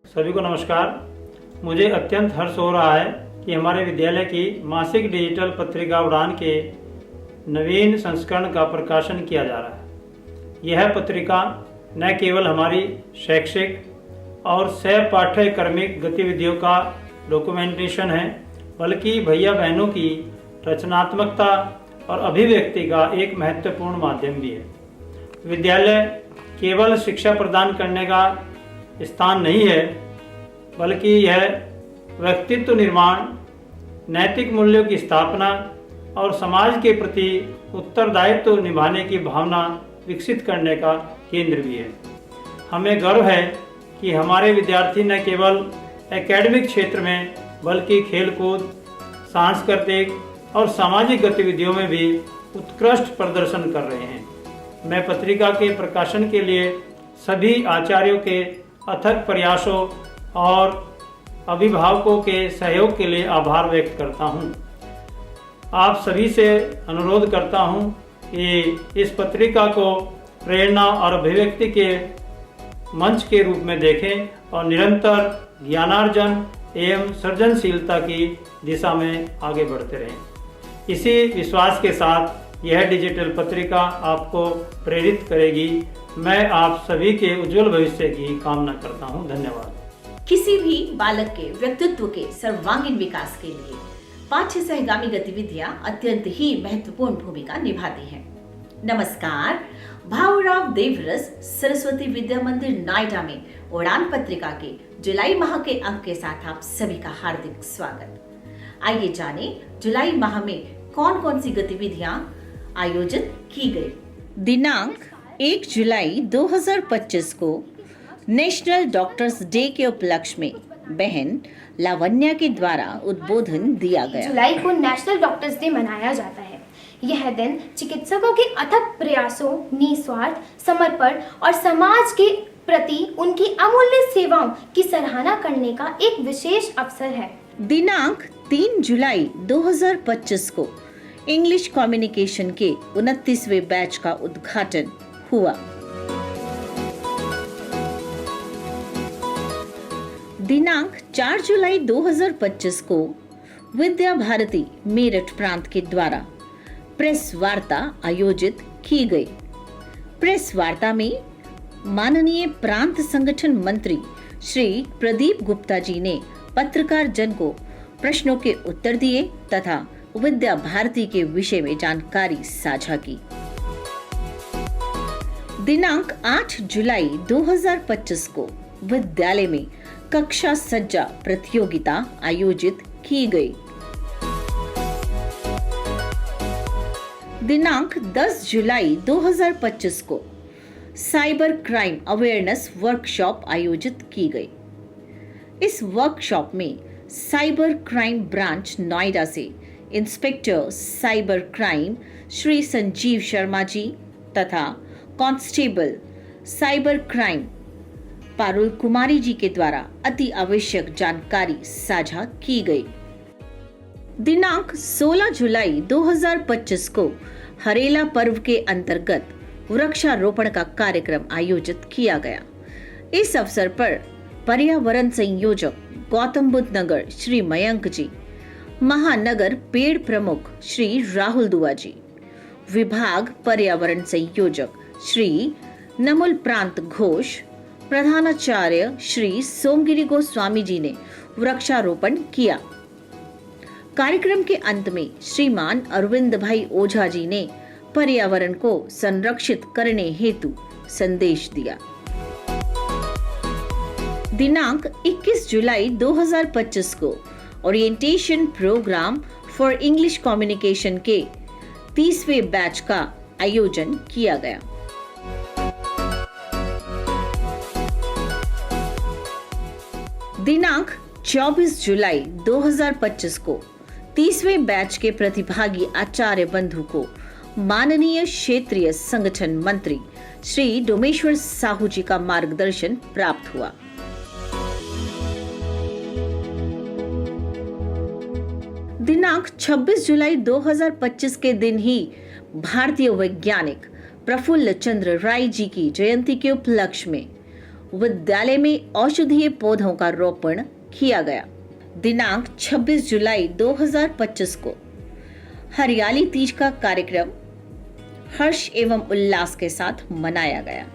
सभी को नमस्कार। मुझे अत्यंत हर्ष हो रहा है कि हमारे विद्यालय की मासिक डिजिटल पत्रिका उड़ान के नवीन संस्करण का प्रकाशन किया जा रहा है। यह पत्रिका न केवल हमारी शैक्षिक और सह पाठ्यक्रमिक गतिविधियों का डॉक्यूमेंटेशन है, बल्कि भैया बहनों की रचनात्मकता और अभिव्यक्ति का एक महत्वपूर्ण माध्यम भी है। विद्यालय केवल शिक्षा प्रदान करने का स्थान नहीं है, बल्कि यह व्यक्तित्व निर्माण, नैतिक मूल्यों की स्थापना और समाज के प्रति उत्तरदायित्व निभाने की भावना विकसित करने का केंद्र भी है। हमें गर्व है कि हमारे विद्यार्थी न केवल एकेडमिक क्षेत्र में बल्कि खेलकूद, सांस्कृतिक और सामाजिक गतिविधियों में भी उत्कृष्ट प्रदर्शन कर रहे हैं। मैं पत्रिका के प्रकाशन के लिए सभी आचार्यों के अथक प्रयासों और अभिभावकों के सहयोग के लिए आभार व्यक्त करता हूं। आप सभी से अनुरोध करता हूं कि इस पत्रिका को प्रेरणा और अभिव्यक्ति के मंच के रूप में देखें और निरंतर ज्ञानार्जन एवं सृजनशीलता की दिशा में आगे बढ़ते रहें। इसी विश्वास के साथ यह डिजिटल पत्रिका आपको प्रेरित करेगी। मैं आप सभी के उज्जवल भविष्य की कामना करता हूं। धन्यवाद। किसी भी बालक के व्यक्तित्व के सर्वांगीण विकास के लिए पाठ्य सहगामी गतिविधियां अत्यंत ही महत्वपूर्ण भूमिका निभाती हैं। नमस्कार, भाऊराव देवरस सरस्वती विद्या मंदिर नोएडा में उड़ान पत्रिका के जुलाई माह के अंक के साथ आप सभी का हार्दिक स्वागत। आइए जाने जुलाई माह में कौन कौन सी गतिविधियां आयोजित की गई। दिनांक 1 जुलाई 2025 को नेशनल डॉक्टर्स डे के उपलक्ष्य में बहन लावण्या के द्वारा उद्बोधन दिया गया। जुलाई को नेशनल डॉक्टर्स डे मनाया जाता है। यह दिन चिकित्सकों के अथक प्रयासों, निस्वार्थ समर्पण और समाज के प्रति उनकी अमूल्य सेवाओं की सराहना करने का एक विशेष अवसर है। दिनांक 3 जुलाई 2025 को इंग्लिश कम्युनिकेशन के 29वें बैच का उद्घाटन हुआ। दिनांक 4 जुलाई 2025 को विद्या भारती मेरठ प्रांत के द्वारा प्रेस वार्ता आयोजित की गई। प्रेस वार्ता में माननीय प्रांत संगठन मंत्री श्री प्रदीप गुप्ता जी ने पत्रकार जन को प्रश्नों के उत्तर दिए तथा विद्या भारती के विषय में जानकारी साझा की। दिनांक 8 जुलाई 2025 को विद्यालय में कक्षा सज्जा प्रतियोगिता आयोजित की गई। दिनांक 10 जुलाई 2025 को साइबर क्राइम अवेयरनेस वर्कशॉप आयोजित की गई। इस वर्कशॉप में साइबर क्राइम ब्रांच नोएडा से inspector cyber crime Shri Sanjeev Sharma ji तथा constable cyber crime Parul Kumari ji के द्वारा अति आवश्यक जानकारी साझा की गई। दिनांक 16 जुलाई 2025 को हरेला पर्व के अंतर्गत वृक्षारोपण का कार्यक्रम आयोजित किया गया। इस अवसर पर पर्यावरण संयोजक गौतम बुद्ध नगर श्री मयंक जी, महानगर पेड़ प्रमुख श्री राहुल दुआ जी, विभाग पर्यावरण संयोजक श्री नमुल प्रांत घोष, प्रधानाचार्य श्री सोमगिरी गोस्वामी जी ने वृक्षारोपण किया। कार्यक्रम के अंत में श्रीमान अरविंद भाई ओझा जी ने पर्यावरण को संरक्षित करने हेतु संदेश दिया। दिनांक 21 जुलाई 2025 को orientation program for English communication के 30वें बैच का आयोजन किया गया। दिनांक 24 जुलाई 2025 को 30वें बैच के प्रतिभागी आचार्य बंधु को माननीय क्षेत्रीय संगठन मंत्री श्री डोमेश्वर साहू जी का मार्गदर्शन प्राप्त हुआ। दिनांक 26 जुलाई 2025 के दिन ही भारतीय वैज्ञानिक प्रफुल्ल चंद्र राय जी की जयंती के उपलक्ष्य में विद्यालय में औषधीय पौधों का रोपण किया गया। दिनांक 26 जुलाई 2025 को हरियाली तीज का कार्यक्रम हर्ष एवं उल्लास के साथ मनाया गया।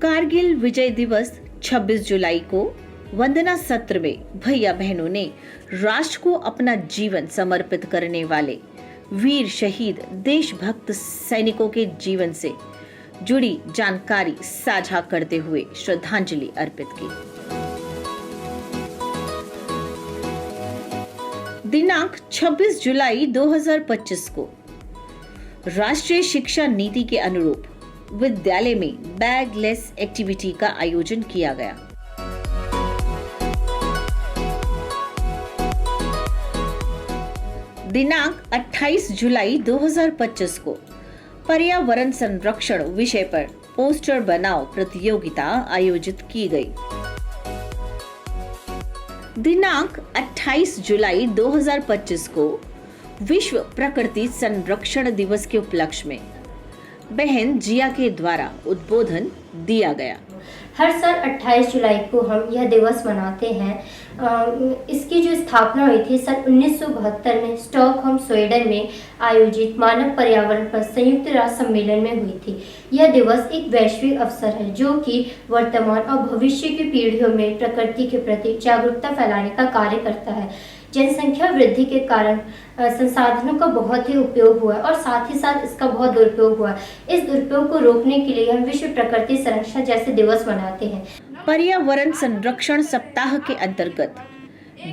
कारगिल विजय दिवस 26 जुलाई को वंदना सत्र में भैया बहनों ने राष्ट्र को अपना जीवन समर्पित करने वाले वीर शहीद देशभक्त सैनिकों के जीवन से जुड़ी जानकारी साझा करते हुए श्रद्धांजलि अर्पित की। दिनांक 26 जुलाई 2025 को राष्ट्रीय शिक्षा नीति के अनुरूप विद्यालय में बैगलेस एक्टिविटी का आयोजन किया गया। दिनांक 28 जुलाई 2025 को पर्यावरण संरक्षण विषय पर पोस्टर बनाओ प्रतियोगिता आयोजित की गई। दिनांक 28 जुलाई 2025 को विश्व प्रकृति संरक्षण दिवस के उपलक्ष्य में बहन जिया के द्वारा उद्बोधन दिया गया। हर साल 28 जुलाई को हम यह दिवस मनाते हैं। इसकी जो स्थापना हुई थी सन 1972 में स्टॉकहोम स्वीडन में आयोजित मानव पर्यावरण पर संयुक्त राष्ट्र सम्मेलन में हुई थी। यह दिवस एक वैश्विक अवसर है जो कि वर्तमान और भविष्य की पीढ़ियों में प्रकृति के प्रति जागरूकता फैलाने का कार्य करता है। जनसंख्या वृद्धि के कारण संसाधनों का बहुत ही उपयोग हुआ है और साथ ही साथ इसका बहुत दुरुपयोग हुआ है। इस दुरुपयोग को रोकने के लिए हम विश्व प्रकृति संरक्षण जैसे दिवस मनाते हैं। पर्यावरण संरक्षण सप्ताह के अंतर्गत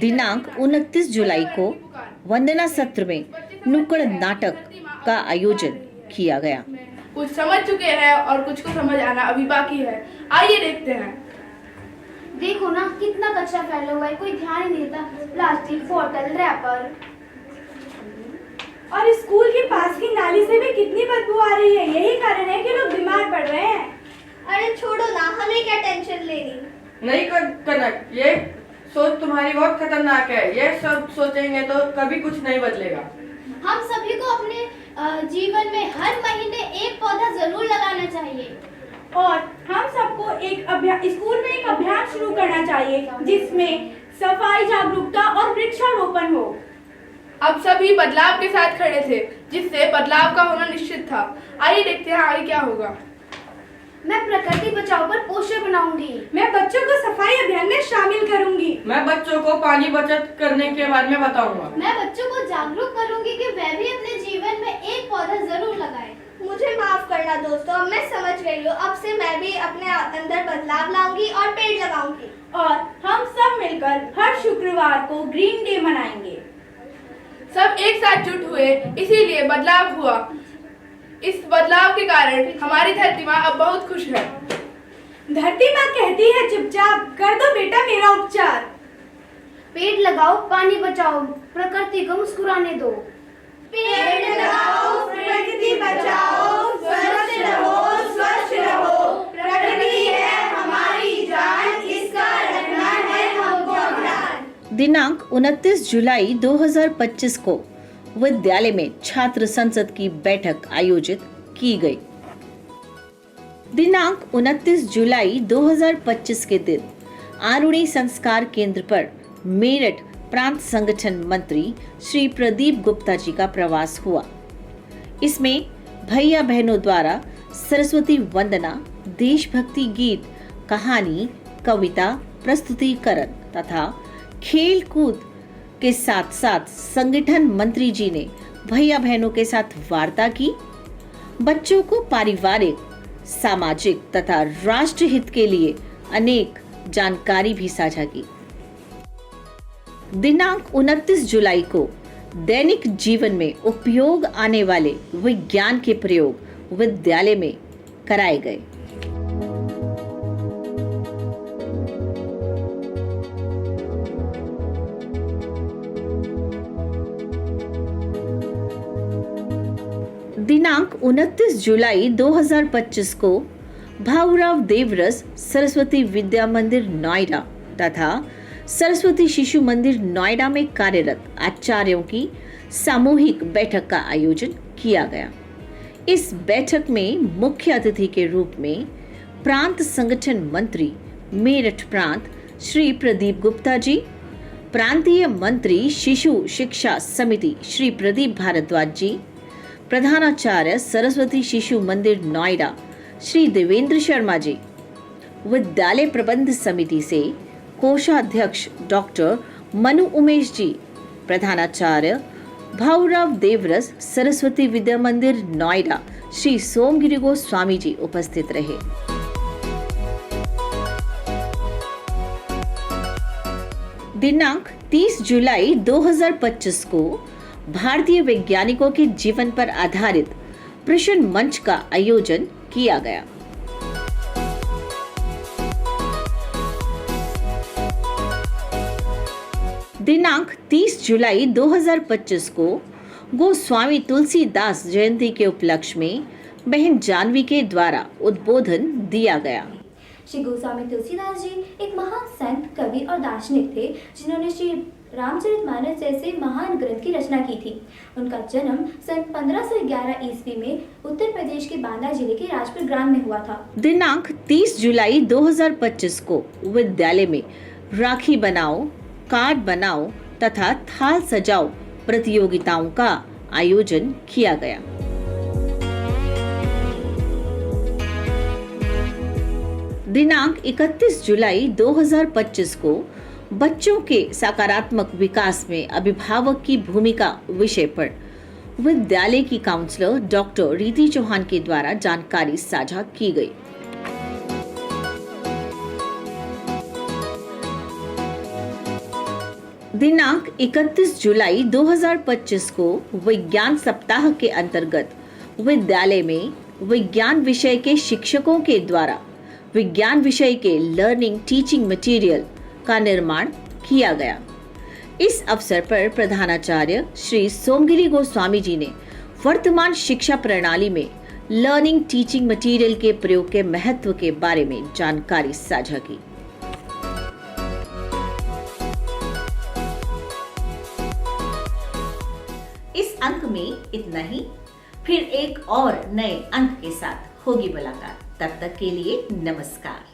दिनांक 29 जुलाई को वंदना सत्र में नुक्कड़ नाटक का आयोजन किया गया। कुछ समझ चुके हैं और कुछ को समझ आना अभी बाकी है। आइए देखते हैं। देखो ना कितना कचरा फैला हुआ है, कोई ध्यान नहीं देता। प्लास्टिक, बोतल, रैपर। और स्कूल के पास की नाली से भी कितनी बदबू आ रही है। यही कारण है कि लोग बीमार पड़ रहे हैं। अरे छोड़ो ना, हमें क्या टेंशन लेनी। नहीं कनक, ये सोच तुम्हारी बहुत खतरनाक है। ये सब सोचेंगे तो कभी कुछ नहीं बदलेगा। हम सभी को अपने जीवन में हर महीने एक पौधा जरूर लगाना चाहिए। और हम सबको एक स्कूल में एक अभियान शुरू करना चाहिए जिसमें सफाई जागरूकता और वृक्षारोपण हो। अब सभी बदलाव के साथ खड़े थे जिससे बदलाव का होना निश्चित था। आइए देखते हैं आगे क्या होगा। मैं प्रकृति बचाओ पर पोस्टर बनाऊंगी। मैं बच्चों को सफाई अभियान में शामिल करूंगी। मैं बच्चों को पानी बचत करने के बारे में बताऊंगा। मैं बच्चों को जागरूक करूंगी कि वह भी अपने जीवन में एक पौधा जरूर लगाएं। मुझे माफ करना दोस्तों, अब मैं समझ गई हूँ। अब से मैं भी अपने अंदर बदलाव लाऊंगी और पेड़ लगाऊंगी। और हम सब मिलकर हर शुक्रवार को ग्रीन डे मनाएंगे। सब एक साथ जुट हुए, इसीलिए बदलाव हुआ। इस बदलाव के कारण हमारी धरती माँ अब बहुत खुश है। धरती माँ कहती है चुपचाप कर दो बेटा मेरा उपचार। पेड़ लगाओ, पानी बचाओ, प्रकृति को मुस्कुराने दो। पेड़ लगाओ, प्रकृति बचाओ, स्वच्छ रहो। प्रकृति है हमारी जान, इसका रखना है हमको ध्यान। दिनांक 29 जुलाई 2025 को विद्यालय में छात्र संसद की बैठक आयोजित की गई। दिनांक 29 जुलाई 2025 के दिन आरूणी संस्कार केंद्र पर मेरठ प्रांत संगठन मंत्री श्री प्रदीप गुप्ता जी का प्रवास हुआ। इसमें भैया बहनों द्वारा सरस्वती वंदना, देशभक्ति गीत, कहानी, कविता प्रस्तुतिकरण तथा खेल कूद के साथ साथ संगठन मंत्री जी ने भैया बहनों के साथ वार्ता की। बच्चों को पारिवारिक, सामाजिक तथा राष्ट्र हित के लिए अनेक जानकारी भी साझा की। दिनांक 29 जुलाई को दैनिक जीवन में उपयोग आने वाले विज्ञान के प्रयोग विद्यालय में कराए गए। दिनांक 29 जुलाई 2025 को भाऊराव देवरस सरस्वती विद्या मंदिर नोएडा तथा सरस्वती शिशु मंदिर नोएडा में कार्यरत आचार्यों की सामूहिक बैठक का आयोजन किया गया। इस बैठक में मुख्य अतिथि के रूप में प्रांत संगठन मंत्री मेरठ प्रांत श्री प्रदीप गुप्ता जी, प्रांतीय मंत्री शिशु शिक्षा समिति श्री प्रदीप भारद्वाज जी, प्रधानाचार्य सरस्वती शिशु मंदिर नोएडा श्री देवेंद्र शर्मा जी, विद्यालय प्रबंध समिति से कोषाध्यक्ष डॉक्टर मनु उमेश जी, प्रधानाचार्य भाऊराव देवरस सरस्वती विद्या मंदिर नोएडा श्री सोमगिरी गोस्वामी जी उपस्थित रहे। दिनांक 30 जुलाई 2025 को भारतीय वैज्ञानिकों के जीवन पर आधारित प्रश्न मंच का आयोजन किया गया। दिनांक 30 जुलाई 2025 को गोस्वामी तुलसीदास जयंती के उपलक्ष्य में बहन जानवी के द्वारा उद्बोधन दिया गया। श्री गोस्वामी तुलसीदास जी एक महान संत, कवि और दार्शनिक थे, जिन्होंने श्री रामचरितमानस जैसे महान ग्रंथ की रचना की थी। उनका जन्म सन 1511 ईस्वी में उत्तर प्रदेश के बांदा जिले के राजपुर ग्राम में हुआ था। दिनांक 30 जुलाई 2025 को विद्यालय में राखी बनाओ, कार्ड बनाओ तथा थाल सजाओ प्रतियोगिताओं का आयोजन किया गया। दिनांक 31 जुलाई 2025 को बच्चों के सकारात्मक विकास में अभिभावक की भूमिका विषय पर विद्यालय की काउंसलर डॉक्टर रीति चौहान के द्वारा जानकारी साझा की गई। दिनांक 31 जुलाई 2025 को विज्ञान सप्ताह के अंतर्गत विद्यालय में विज्ञान विषय के शिक्षकों के द्वारा विज्ञान विषय के लर्निंग टीचिंग मटेरियल का निर्माण किया गया। इस अवसर पर प्रधानाचार्य श्री सोमगिरी गोस्वामी जी ने वर्तमान शिक्षा प्रणाली में लर्निंग टीचिंग मटेरियल के प्रयोग के महत्व के बारे में जानकारी साझा की। इस अंक में इतना ही। फिर एक और नए अंक के साथ होगी मुलाकात। तब तक के लिए नमस्कार।